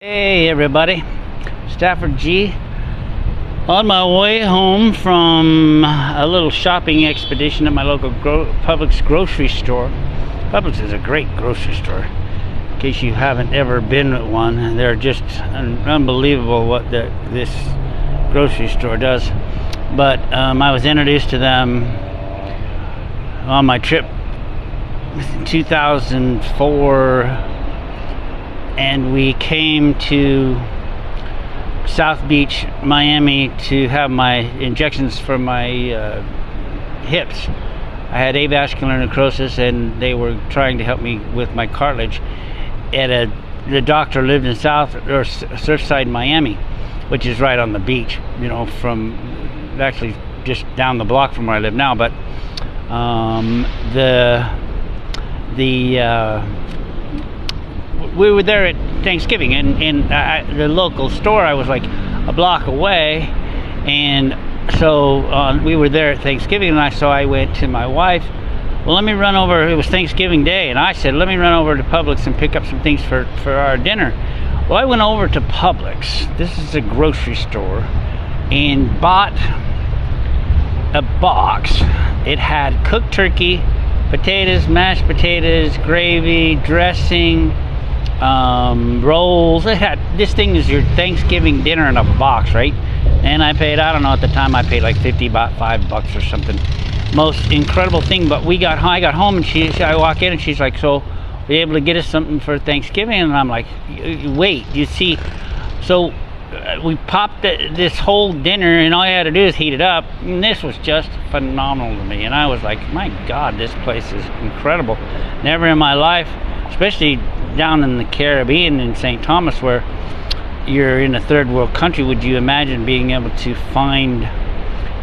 Hey everybody, Stafford G. On my way home from a little shopping expedition at my local Publix grocery store. Publix is a great grocery store. In case you haven't ever been at one, they're just unbelievable what this grocery store does. But I was introduced to them on my trip in 2004. And we came to South Beach, Miami to have my injections for my hips. I had avascular necrosis and they were trying to help me with my cartilage. The doctor lived in Surfside, Miami, which is right on the beach, from actually just down the block from where I live now. But we were there at Thanksgiving, and the local store, I was like a block away, and so we were there at Thanksgiving, and so I went to my wife, well, let me run over, it was Thanksgiving Day, and I said, let me run over to Publix and pick up some things for our dinner. Well, I went over to Publix, this is a grocery store, and bought a box. It had cooked turkey, potatoes, mashed potatoes, gravy, dressing, rolls. This thing is your Thanksgiving dinner in a box, right? And I paid, I don't know, at the time I paid like $5 or something. Most incredible thing. But I got home and I walk in and she's like, so were you able to get us something for Thanksgiving? And I'm like, wait, you see, so we popped this whole dinner and all you had to do is heat it up, and this was just phenomenal to me. And I was like, my God, this place is incredible. Never in my life, especially down in the Caribbean in St. Thomas, where you're in a third world country, would you imagine being able to find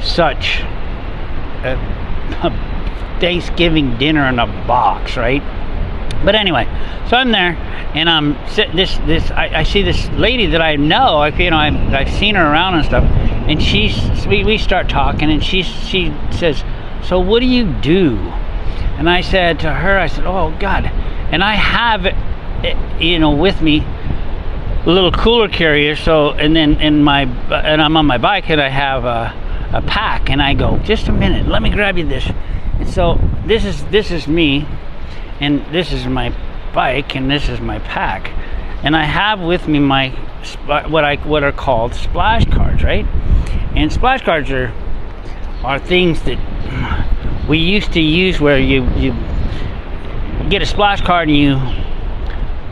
such a Thanksgiving dinner in a box, right? But anyway, so I'm there and I'm sitting. I see this lady that I know. I've seen her around and stuff, and we start talking, and she says, "So what do you do?" And I said to her, I said, "Oh God." And I have, with me a little cooler carrier. So, and I'm on my bike, and I have a pack. And I go, just a minute, let me grab you this. And so this is me, and this is my bike, and this is my pack. And I have with me my what are called splash cards, right? And splash cards are things that we used to use, where you get a splash card and you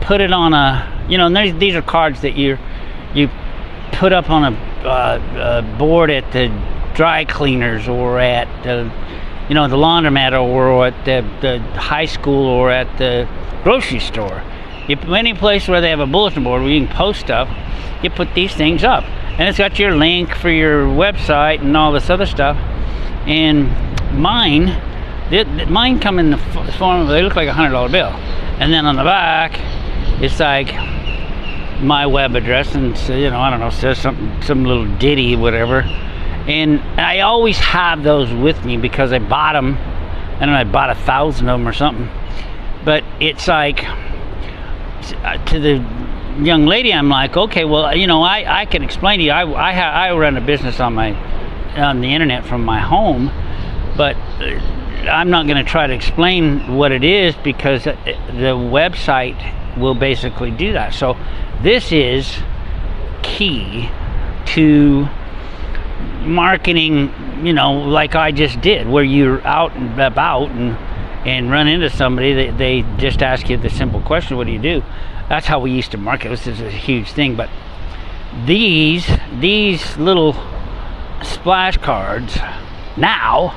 put it on these are cards that you put up on a board at the dry cleaners, or at the laundromat, or at the high school, or at the grocery store. Any place where they have a bulletin board where you can post stuff, you put these things up, and it's got your link for your website and all this other stuff. And mine come in the form of, they look like $100 bill, and then on the back it's like my web address, and I don't know, says some little ditty, whatever. And I always have those with me because I bought them. I don't know, I bought 1,000 of them or something. But it's like, to the young lady, I'm like, okay, well, I can explain to you. I run a business on the internet from my home, but I'm not going to try to explain what it is, because the website will basically do that. So this is key to marketing, like I just did, where you're out and about and run into somebody, they just ask you the simple question, what do you do? That's how we used to market. This is a huge thing. But these little splash cards now,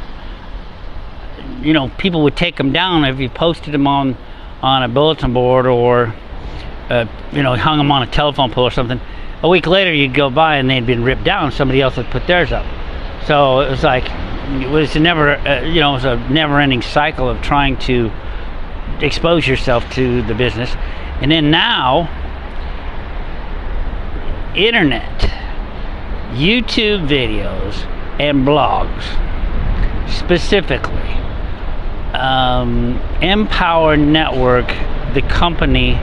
people would take them down if you posted them on a bulletin board, or hung them on a telephone pole or something. A week later you'd go by and they'd been ripped down, somebody else had put theirs up. So it was like, it was a never-ending cycle of trying to expose yourself to the business. And then now, internet, YouTube videos, and blogs specifically. Empower Network, the company,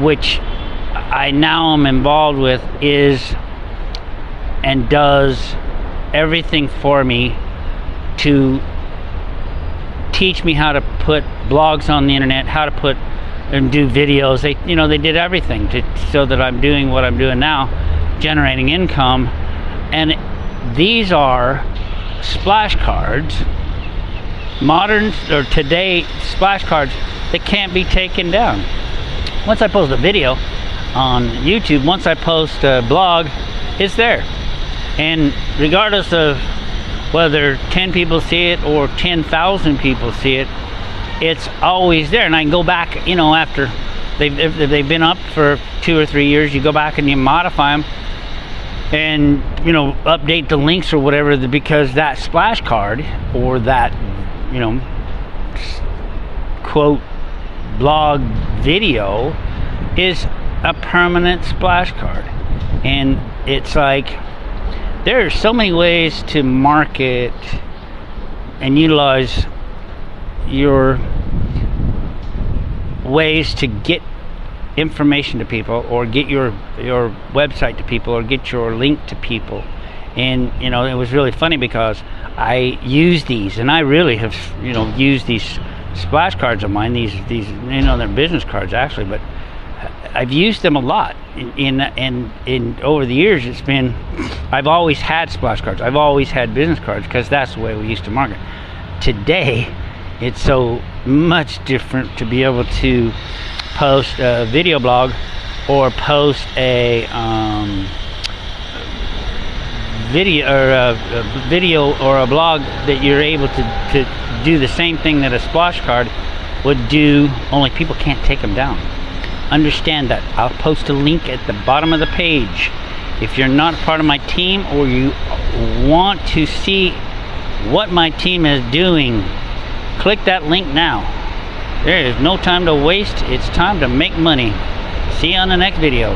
which I now am involved with is and does everything for me to teach me how to put blogs on the internet, how to put and do videos. They did everything so that I'm doing what I'm doing now, generating income. And these are splash cards, modern or today splash cards that can't be taken down. Once I post a video on YouTube, once I post a blog, it's there. And regardless of whether 10 people see it or 10,000 people see it, it's always there. And I can go back, after they've been up for 2 or 3 years, you go back and you modify them and, update the links or whatever, because that splash card or that, quote, blog video is a permanent splash card. And it's like, there are so many ways to market and utilize your ways to get information to people, or get your website to people, or get your link to people. And it was really funny because I use these, and I really have used these splash cards of mine, these they're business cards actually, but I've used them a lot in over the years. I've always had splash cards, I've always had business cards, because that's the way we used to market. Today it's so much different to be able to post a video blog or post a video or a blog that you're able to do the same thing that a splash card would do, only people can't take them down. Understand that. I'll post a link at the bottom of the page. If you're not part of my team, or you want to see what my team is doing, click that link now. There is no time to waste. It's time to make money. See you on the next video.